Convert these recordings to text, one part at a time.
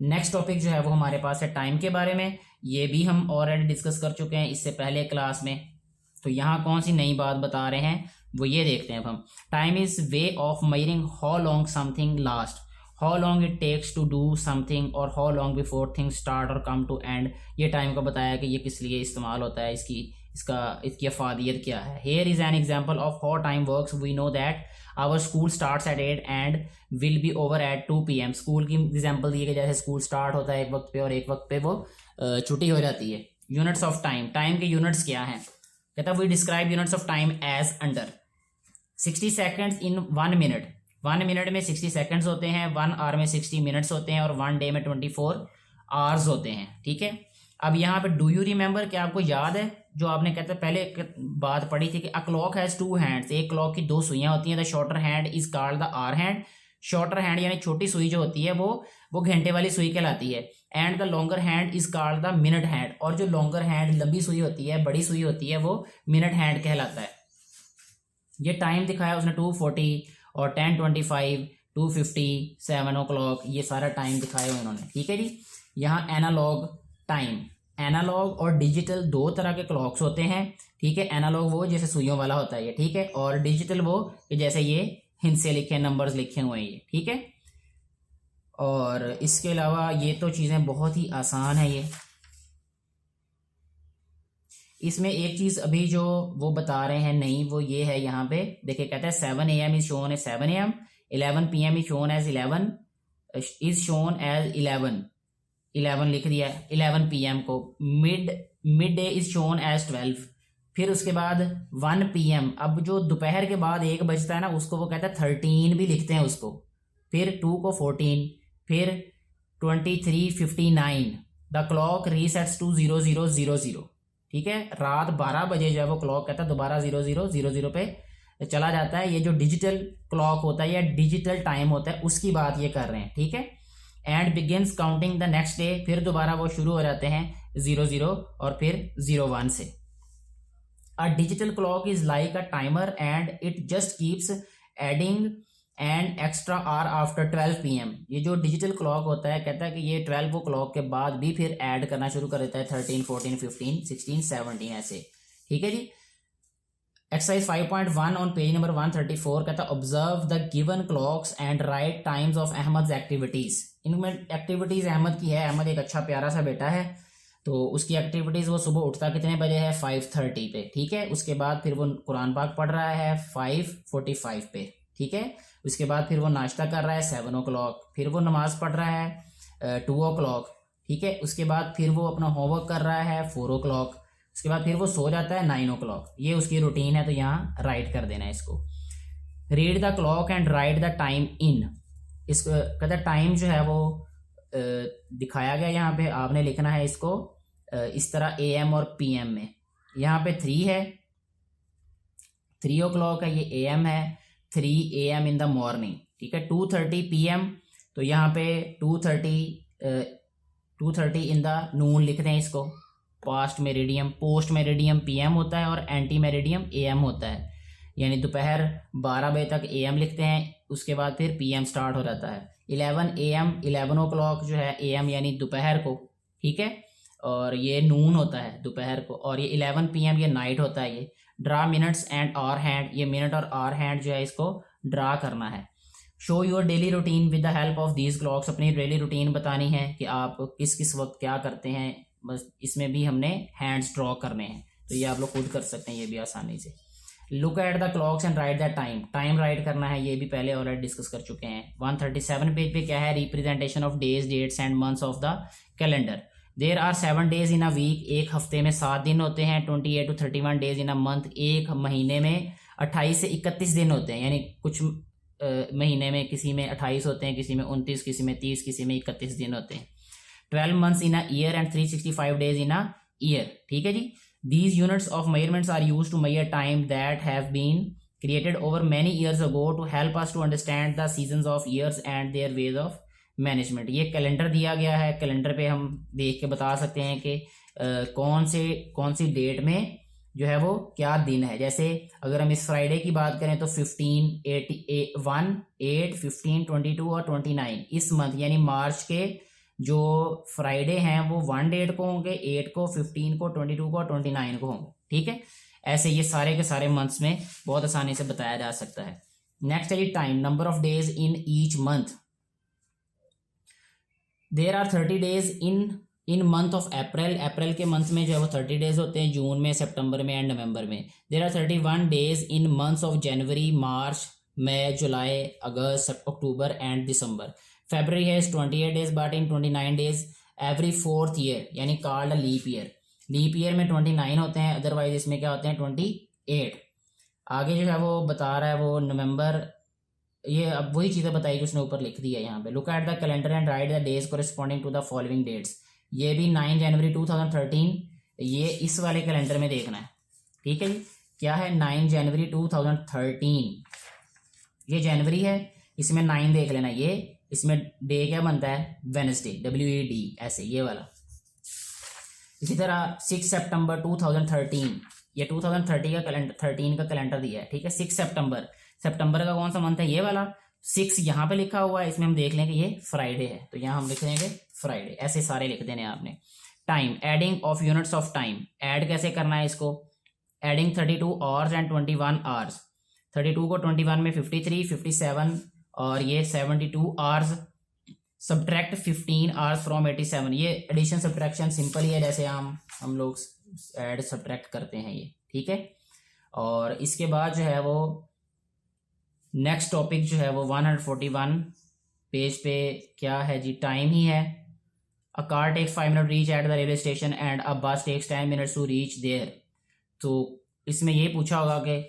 Next topic जो है वो हमारे पास है टाइम के बारे में। ये भी हम ऑलरेडी डिस्कस कर चुके हैं इससे पहले क्लास में। तो यहाँ कौन सी नई बात बता रहे हैं वो ये देखते हैं अब हम। Time is way of measuring how long something last, how long it takes to do something और how long before things start और कम टू एंड। ये टाइम का बताया कि ये किस लिए इस्तेमाल होता है, इसकी अफादियत क्या है। Here is an example of how time works. We know that our school starts at 8 and will be over at 2 PM। School की एग्जाम्पल दी कि जैसे स्कूल स्टार्ट होता है एक वक्त पे और एक वक्त पे वो छुट्टी हो जाती है। यूनिट्स ऑफ टाइम, टाइम के यूनिट्स क्या हैं? कहता है we describe units of time as under 60 seconds in 1 minute. 1 minute में 60 सेकेंड्स होते हैं, 1 आवर में 60 मिनट्स होते हैं और 1 डे में 24 आवर्स होते हैं। ठीक है, अब यहाँ पे डू यू रिमेंबर, क्या आपको याद है जो आपने कहते पहले बात पढ़ी थी कि अ क्लॉक हैज 2 हैंड्स, एक क्लॉक की 2 सुइयां होती हैं। The shorter hand is called the hour hand. Shorter hand यानी छोटी सुई जो होती है वो घंटे वाली सुई कहलाती है। And the longer hand is called the minute hand, और जो लॉन्गर हैंड लंबी सुई होती है, बड़ी सुई होती है, वो मिनट हैंड कहलाता है। ये टाइम दिखाया उसने 2:40 और 10:25, 2:50, 7 o'clock, ये सारा टाइम दिखाया हुआ उन्होंने। ठीक है जी। यहाँ एनालॉग टाइम, एनालॉग और डिजिटल 2 तरह के क्लॉक्स होते हैं। ठीक है, एनालॉग वो जैसे सुइयों वाला होता है ये, ठीक है, और डिजिटल वो कि जैसे ये हिंसे लिखे नंबर्स लिखे हुए हैं ये। ठीक है, और इसके अलावा ये तो चीज़ें बहुत ही आसान है। ये इसमें एक चीज़ अभी जो वो बता रहे हैं नहीं, वो ये है यहाँ पे देखिए, कहते हैं 7 AM is shown as 7 AM, 11 PM is shown as 11, is shown as 11 लिख दिया 11 PM को। Midday is shown as 12। फिर उसके बाद 1 PM, अब जो दोपहर के बाद 1 बजता है ना, उसको वो कहते हैं 13 भी लिखते हैं उसको। फिर 2 को 14, फिर 23:59 द क्लॉक रीसेट्स टू 00:00। ठीक है, रात 12 बजे जब वो क्लॉक कहता है दोबारा 00:00 पे चला जाता है। ये जो डिजिटल क्लॉक होता है या डिजिटल टाइम होता है उसकी बात ये कर रहे हैं। ठीक है, and begins counting the next day, फिर दोबारा वो शुरू हो जाते हैं 00 और फिर 01 से। A digital clock is like a timer and it just keeps adding and extra hour after 12 PM। ये जो डिजिटल क्लॉक होता है कहता है कि ये 12 क्लॉक के बाद भी फिर ऐड करना शुरू कर देता है 13, 14, 15, 16, 17 ऐसे। ठीक है जी। एक्सरसाइज 5.1 ऑन पेज नंबर 134 कहता है observe the given clocks and write times of Ahmad activities. इनमें एक्टिविटीज अहमद की है, अहमद एक अच्छा प्यारा सा बेटा है, तो उसकी एक्टिविटीज वो सुबह उठता कितने बजे है? 5:30 पे। ठीक है, उसके बाद फिर वो कुरान पाक पढ़ रहा है 5:45 पे। ठीक है, उसके बाद फिर वो नाश्ता कर रहा है 7 o'clock, फिर वो नमाज पढ़ रहा है 2 o'clock। ठीक है, उसके बाद फिर वो अपना होमवर्क कर रहा है 4 o'clock, उसके बाद फिर वो सो जाता है 9 o'clock। ये उसकी रूटीन है, तो यहाँ राइट कर देना है इसको। Read the clock and write the time in. इसको कहता है टाइम जो है वो दिखाया गया यहाँ पे, आपने लिखना है इसको इस तरह AM और PM में। यहाँ पे 3 है, 3 o'clock है, ये AM है, 3 AM इन द मॉर्निंग। ठीक है, 2:30 PM, तो यहाँ पे 2:30 इन द नून लिखते हैं इसको। Past meridiem, post meridiem PM होता है और एंटी मेरिडियम AM होता है, यानी दोपहर 12 बजे तक AM लिखते हैं, उसके बाद फिर PM स्टार्ट हो जाता है। 11 AM, 11 o'clock जो है AM यानी दोपहर को। ठीक है, और ये नून होता है दोपहर को, और ये 11 PM ये नाइट होता है। ये draw minutes and hour hand, ये मिनट और आवर हैंड जो है इसको ड्रा करना है। Show your daily routine with the help of these clocks, अपनी डेली रूटीन बतानी है कि आप किस किस वक्त क्या करते हैं। बस इसमें भी हमने हैंड्स ड्रॉ करने हैं, तो ये आप लोग खुद कर सकते हैं ये भी आसानी से। Look at the clocks and write the time, time right करना है, ये भी पहले ऑलरेडी डिस्कस कर चुके हैं। 137 पेज पे क्या है? Representation of days, dates and months of the calendar. There are 7 days in a week, एक हफ्ते में 7 दिन होते हैं। 28 to 31 days in a month, एक महीने में 28 से 31 दिन होते हैं, यानी कुछ महीने में किसी में 28 होते हैं, किसी में 29, किसी में 30, किसी में 31 दिन होते हैं। 12 months in a year and 365 days in a year. ठीक है जी। These units of measurements are used to measure time that have been created over many years ago to help us to understand the seasons of years and their ways of management। ये calendar दिया गया है, calendar पे हम देख के बता सकते हैं कि कौन सी डेट में जो है वो क्या दिन है। जैसे अगर हम इस फ्राइडे की बात करें तो 15, 1, 8, 15, 22 और 29 इस मंथ यानी मार्च के जो फ्राइडे हैं वो 1 डेट को होंगे, 8 को, 15 को, 22 को और 29 को होंगे। ठीक है, ऐसे ये सारे के सारे मंथ्स में बहुत आसानी से बताया जा सकता है। नेक्स्ट है जी time, number of days in each month. There are 30 days in month of April. April के मंथ में जो है वो 30 डेज होते हैं, जून में, सितंबर में एंड नवंबर में। There are 31 days in months of January, March, May, July, August, October and December. February has 28 days but in 29 days every 4th year, यानी called a leap year। Leap year में 29 होते हैं, अदरवाइज इसमें क्या होते हैं 28। आगे जो है वो बता रहा है वो नवंबर, ये अब वही चीज़ें बताई कि उसने ऊपर लिख दी है यहाँ पे। Look at the calendar and write the days corresponding to the following dates. ये भी 9 जनवरी 2013, ये इस वाले कैलेंडर में देखना है। ठीक है जी, क्या है 9 जनवरी 2013, ये जनवरी है, इसमें 9 देख लेना। ये इसमें डे क्या बनता है वेडनेसडे, WED, ऐसे ये वाला। इसी तरह 6 सितंबर 2013, ये 2030 का कैलेंडर, 13 का कैलेंडर दिया है। ठीक है, 6 सितंबर, सितंबर का कौन सा मंथ है, ये वाला। 6 यहाँ पे लिखा हुआ है, इसमें हम देख लें कि ये फ्राइडे है, तो यहाँ हम लिख देंगे फ्राइडे। ऐसे सारे लिख देने आपने। Time, adding of units of time, add कैसे करना है इसको। Adding 32 hours and 21 hours. 32 को 21 में 53, 57 और ये 72 आवर्स। Subtract 15 hours from 87। ये एडिशन सब्ट्रैक्शन सिंपल ही है, जैसे हम लोग ऐड सब्ट्रैक्ट करते हैं ये। ठीक है, और इसके बाद जो है वो नेक्स्ट टॉपिक जो है वो 141 पेज पे क्या है जी, टाइम ही है। A car takes 5 minute reach at the railway station and a bus takes 10 minutes to reach there. तो इसमें ये पूछा होगा कि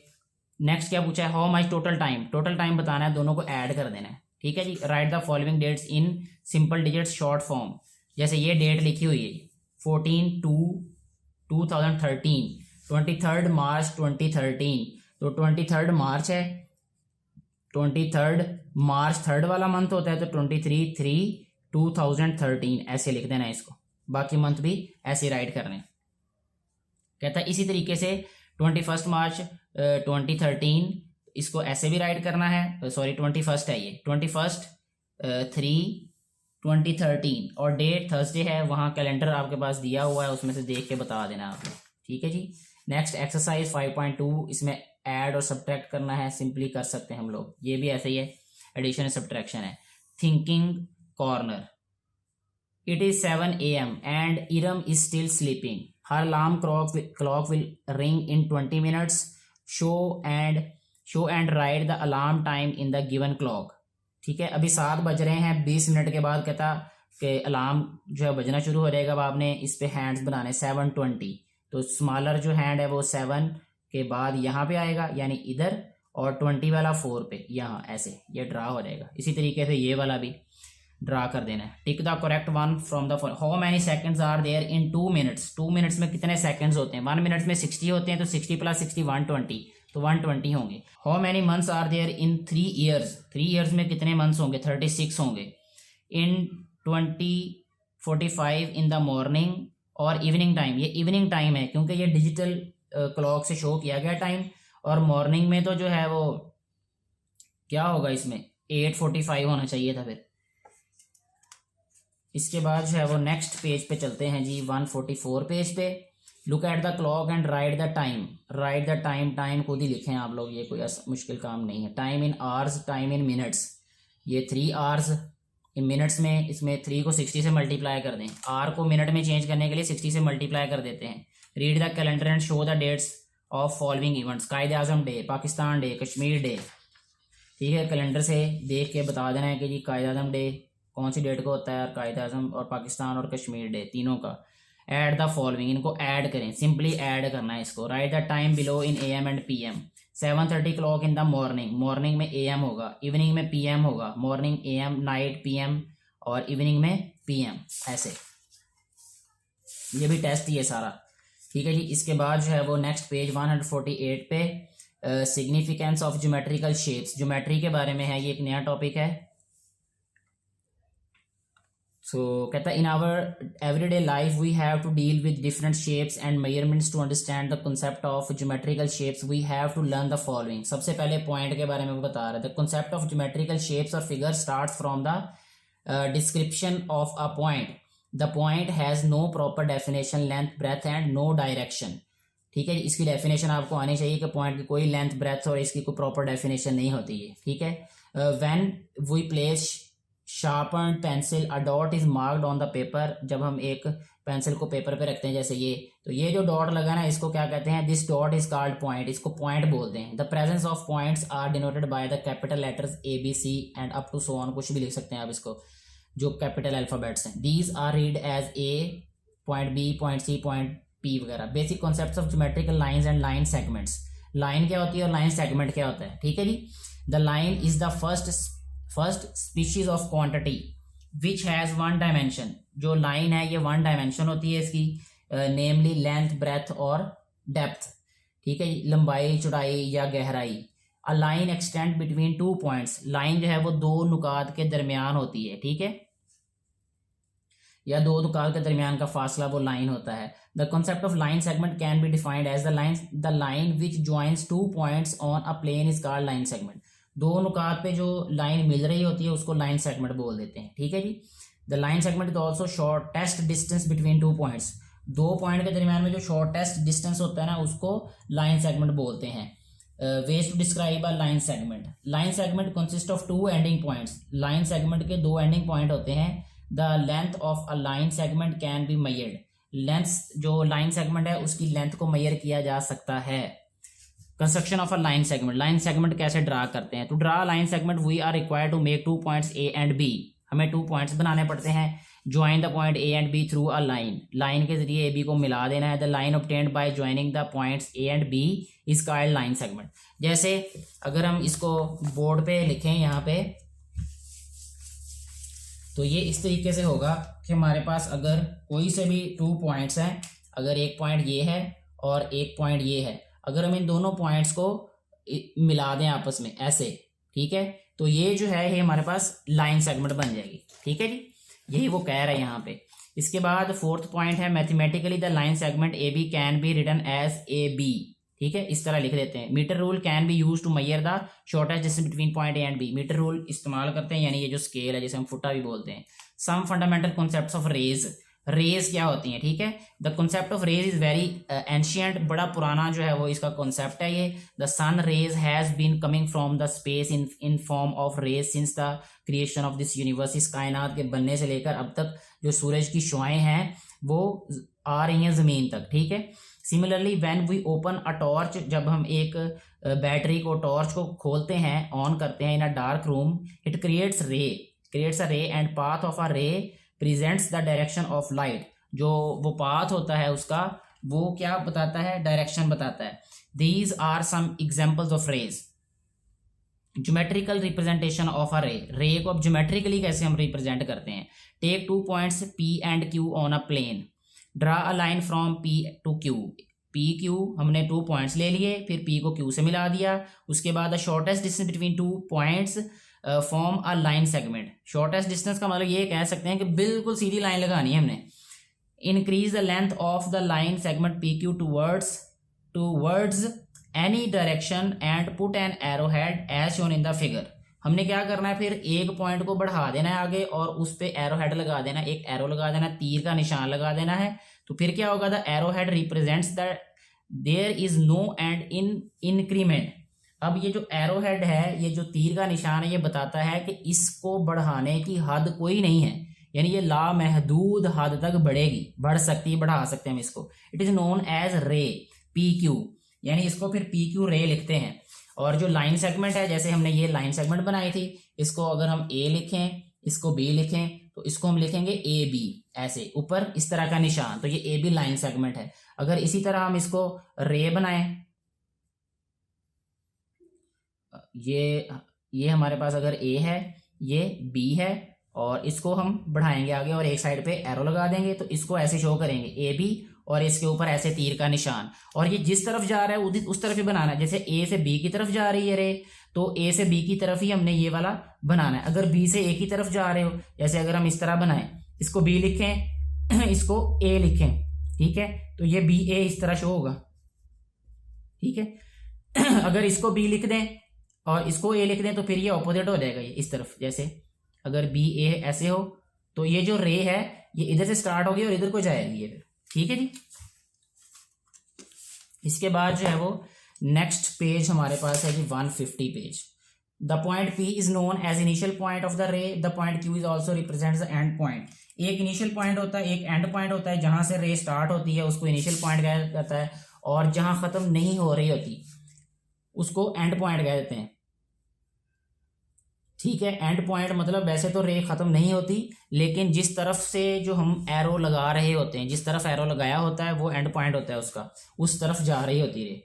नेक्स्ट क्या पूछा है, how much total time. Total time बताना है, दोनों को ऐड कर देना है। ठीक है जी, write the following dates in simple digits short form. जैसे ये डेट लिखी हुई है 14/2/2013, 23 मार्च 2013, तो 23 मार्च है, 23 मार्च थर्ड वाला मंथ होता है, तो 23/3/2013 ऐसे लिख देना है इसको। बाकी मंथ भी ऐसे राइट करने। कहता है इसी तरीके से 21 मार्च 2013, इसको ऐसे भी राइट करना है। सॉरी 21 है ये, 21/3/2013 और डेट थर्सडे है, वहाँ कैलेंडर आपके पास दिया हुआ है, उसमें से देख के बता देना आपने। ठीक है जी, नेक्स्ट एक्सरसाइज 5.2, इसमें ऐड और सब्ट्रैक्ट करना है, सिंपली कर सकते हैं हम लोग। ये भी ऐसे ही है, एडिशन सब्ट्रैक्शन है। Thinking corner, it is 7 AM and Iram is still sleeping. Her alarm clock will ring in 20 minutes। Show and write the alarm time in the given clock. ठीक है, अभी 7 बज रहे हैं, 20 मिनट के बाद कहता कि अलार्म जो है बजना शुरू हो जाएगा। अब आपने इस पे हैंड्स बनाने 7:20, तो स्मॉलर जो हैंड है वो 7 के बाद यहाँ पे आएगा, यानी इधर, और 20 वाला 4 पे यहाँ, ऐसे ये ड्रा हो जाएगा। इसी तरीके से ये वाला भी ड्रा कर देना है। Tick the correct one from the how many seconds are there in 2 minutes। 2 minutes में कितने सेकंड्स होते हैं, 1 minute में 60 होते हैं, तो 60 + 60 120, तो 120 होंगे। How many months are there in 3 years। 3 years में कितने मंथ्स होंगे, 36 होंगे। इन 20:45 इन द मॉर्निंग और इवनिंग टाइम, ये इवनिंग टाइम है क्योंकि ये डिजिटल क्लॉक से शो किया गया टाइम। और मॉर्निंग में तो जो है वो क्या होगा, इसमें 8:45 होना चाहिए था। फिर इसके बाद जो है वो नेक्स्ट पेज पे चलते हैं जी, 144 पेज पे। Look at the clock and write the time. Right the time, time खुद ही लिखें आप लोग, ये कोई मुश्किल काम नहीं है। Time in hours, time in minutes, ये 3 hours इन मिनट्स में, इसमें 3 को 60 से मल्टीप्लाई कर दें। आर को मिनट में चेंज करने के लिए 60 से मल्टीप्लाई कर देते हैं। Read the calendar and show the dates of following events. Quaid Azam day, Pakistan day, Kashmir day. ठीक है, कैलेंडर से देख के बता देना है कि जी कायद आजम डे कौन सी डेट को होता है, और कायद आजम और पाकिस्तान और कश्मीर डे तीनों का। ऐड द फॉलोइंग, इनको ऐड करें, सिंपली ऐड करना है इसको। Right the time below in AM and PM। 7:30 clock in the morning, morning में AM होगा, इवनिंग में PM होगा। मॉर्निंग AM, नाइट PM और इवनिंग में PM, ऐसे। ये भी टेस्ट ही है सारा। ठीक है जी, इसके बाद जो है वो नेक्स्ट पेज 148 पे significance of geometrical shapes, geometry के बारे में है, ये एक नया टॉपिक है। सो कहता है in our everyday life we have to deal with different shapes and measurements. To understand the concept of geometrical shapes we have to learn the following. सबसे पहले पॉइंट के बारे में वो बता रहा था, कंसेप्ट ऑफ ज्योमेट्रिकल शेप्स और figure start from the description of a point, the point has no proper definition, length, breadth and no direction. ठीक है, इसकी डेफिनेशन आपको आनी चाहिए कि पॉइंट की कोई लेंथ, ब्रेथ और इसकी कोई प्रॉपर डेफिनेशन नहीं होती है। ठीक है, when we place sharpened pencil a dot is marked on the paper, जब हम एक पेंसिल को पेपर पे रखते हैं जैसे ये, तो ये जो डॉट लगा ना इसको क्या कहते हैं, this dot is called point, इसको पॉइंट बोलते हैं। The presence of points are denoted by the capital letters A B C and up to so on, कुछ भी लिख सकते हैं आप इसको, जो कैपिटल अल्फाबेट्स हैं। These are read as A, point B, point C, point P वगैरह। Basic concepts of geometrical lines and line segments, line क्या होती है और लाइन सेगमेंट क्या होता है। ठीक है जी, the line is the first species of quantity which has one dimension, जो लाइन है ये वन डायमेंशन होती है इसकी, नेमली लेंथ, ब्रेथ और डेप्थ। ठीक है, लंबाई, चौड़ाई या गहराई। A line extend between two points, line जो है वो दो नुकात के दरमियान होती है। ठीक है, या दो नुकात के दरमियान का फासला वो लाइन होता है। The concept of line segment can be defined as the line which joins two points on a plane is called line segment. दो नुकात पे जो लाइन मिल रही होती है उसको लाइन सेगमेंट बोल देते हैं। ठीक है जी, the line segment is also shortest distance between two points, दो पॉइंट के दरमियान में जो शॉर्टेस्ट डिस्टेंस होता है ना उसको लाइन सेगमेंट बोलते हैं। Ways to describe a line segment, line segment consist of two ending points, line segment के दो एंडिंग पॉइंट होते हैं। The length of a line segment can be measured, length, जो लाइन सेगमेंट है उसकी length को मेजर किया जा सकता है। Construction of a line segment, line segment कैसे ड्रा करते हैं। To draw line segment we are required to make two points A and B, हमें टू पॉइंट्स बनाने पड़ते हैं। Join the point A and B through a line, line के जरिए A B को मिला देना है। The line obtained by joining the points A and B is called line segment. जैसे अगर हम इसको बोर्ड पे लिखें यहाँ पे, तो ये इस तरीके से होगा कि हमारे पास अगर कोई से भी टू पॉइंट्स हैं, अगर एक पॉइंट ये है और एक पॉइंट ये है, अगर हम इन दोनों पॉइंट्स को मिला दें आपस में ऐसे, ठीक है, तो ये जो है ये हमारे पास लाइन सेगमेंट बन जाएगी। ठीक है जी, यही वो कह रहा है यहाँ पे। इसके बाद फोर्थ पॉइंट है mathematically the line segment A B can be written as A B. ठीक है, इस तरह लिख देते हैं। Meter rule can be used to measure the shortest distance between point A and B, meter rule इस्तेमाल करते हैं, यानी ये जो स्केल है जिसे हम फुटा भी बोलते हैं। Some fundamental concepts of rays, rays क्या होती हैं। ठीक है, the concept of rays is very ancient, बड़ा पुराना जो है वो इसका कॉन्सेप्ट है ये। The sun rays has been coming from the space in form of rays since the creation of this universe, इस कायनात के बनने से लेकर अब तक जो सूरज की शुआएं हैं वो आ रही हैं जमीन तक। ठीक है, similarly when we open a torch, जब हम एक बैटरी को, टॉर्च को खोलते हैं, ऑन करते हैं in a dark room, it creates a ray and path of a ray presents the direction of light, जो वो पाथ होता है उसका वो क्या बताता है, डायरेक्शन बताता है। These are some examples of rays. Geometrical representation of a ray को अब ज्योमेट्रिकली कैसे हम रिप्रेजेंट करते हैं। Take two points P and Q on a plane, draw a line from P to Q, P Q हमने two points ले लिए, फिर पी को क्यू से मिला दिया, उसके बाद the shortest distance between two points form a line segment. Shortest distance का मतलब ये कह सकते हैं कि बिल्कुल सीधी लाइन लगानी है हमने। Increase the length of the line segment P Q towards any direction and put an arrow head as shown in the figure. हमने क्या करना है, फिर एक पॉइंट को बढ़ा देना है आगे और उस पे एरो हेड लगा देना, एक एरो लगा देना, तीर का निशान लगा देना है। तो फिर क्या होगा, the arrow head represents the there is no end in increment. अब ये जो एरो हेड है, ये जो तीर का निशान है, ये बताता है कि इसको बढ़ाने की हद कोई नहीं है, यानी ये लामहदूद हद तक बढ़ेगी, बढ़ सकती है, बढ़ा सकते हैं हम इसको। इट इज नोन एज रे पी क्यू, यानी इसको फिर पी क्यू रे लिखते हैं। और जो लाइन सेगमेंट है, जैसे हमने ये लाइन सेगमेंट बनाई थी, इसको अगर हम ए लिखें, इसको बी लिखें, तो इसको हम लिखेंगे ए बी, ऐसे ऊपर इस तरह का निशान, तो ये ए बी लाइन सेगमेंट है। अगर इसी तरह हम इसको रे बनाएं, ये हमारे पास अगर ए है, ये बी है, और इसको हम बढ़ाएंगे आगे और एक साइड पे एरो लगा देंगे, तो इसको ऐसे शो करेंगे ए बी, और इसके ऊपर ऐसे तीर का निशान, और ये जिस तरफ जा रहा है उस तरफ ही बनाना है। जैसे ए से बी की तरफ जा रही है रे, तो ए से बी की तरफ ही हमने ये वाला बनाना है। अगर बी से ए की तरफ जा रहे हो, जैसे अगर हम इस तरह बनाएं, इसको बी लिखें, इसको ए लिखें, ठीक है, तो ये बी ए इस तरह शो होगा। ठीक है, अगर इसको बी लिख दें और इसको ए लिख दें, तो फिर ये ऑपोजिट हो जाएगा, ये इस तरफ, जैसे अगर बी ए ऐसे हो तो ये जो रे है ये इधर से स्टार्ट होगी और इधर को जाएगी ये, ठीक है जी। इसके बाद जो है वो नेक्स्ट पेज हमारे पास है जी 150 page. The point P is known as initial point of the ray, the point Q is also represents the end point. एक इनिशियल पॉइंट होता है, एक एंड पॉइंट होता है। जहां से रे स्टार्ट होती है उसको इनिशियल पॉइंट कहा जाता है, और जहां खत्म नहीं हो रही होती उसको एंड पॉइंट कह देते हैं, ठीक है। एंड पॉइंट मतलब वैसे तो रे खत्म नहीं होती, लेकिन जिस तरफ से जो हम एरो लगा रहे होते हैं, जिस तरफ एरो लगाया होता है वो एंड पॉइंट होता है उसका, उस तरफ जा रही होती रे,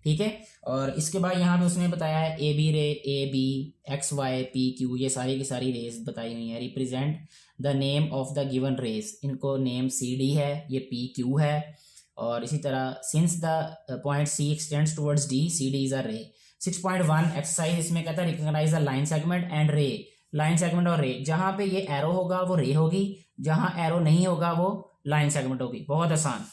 ठीक है। और इसके बाद यहाँ पे उसने बताया है A B ray, A B X Y P Q, ये सारी की सारी रेस बताई हुई है। Represent the name of the given rays, इनको नेम सी डी है, ये पी क्यू है। और इसी तरह since the point C extends towards D, C D is a ray. 6.1 exercise इसमें कहता है recognize the line segment and ray. Line segment और रे, जहां पे ये एरो होगा वो रे होगी, जहां एरो नहीं होगा वो लाइन सेगमेंट होगी। बहुत आसान।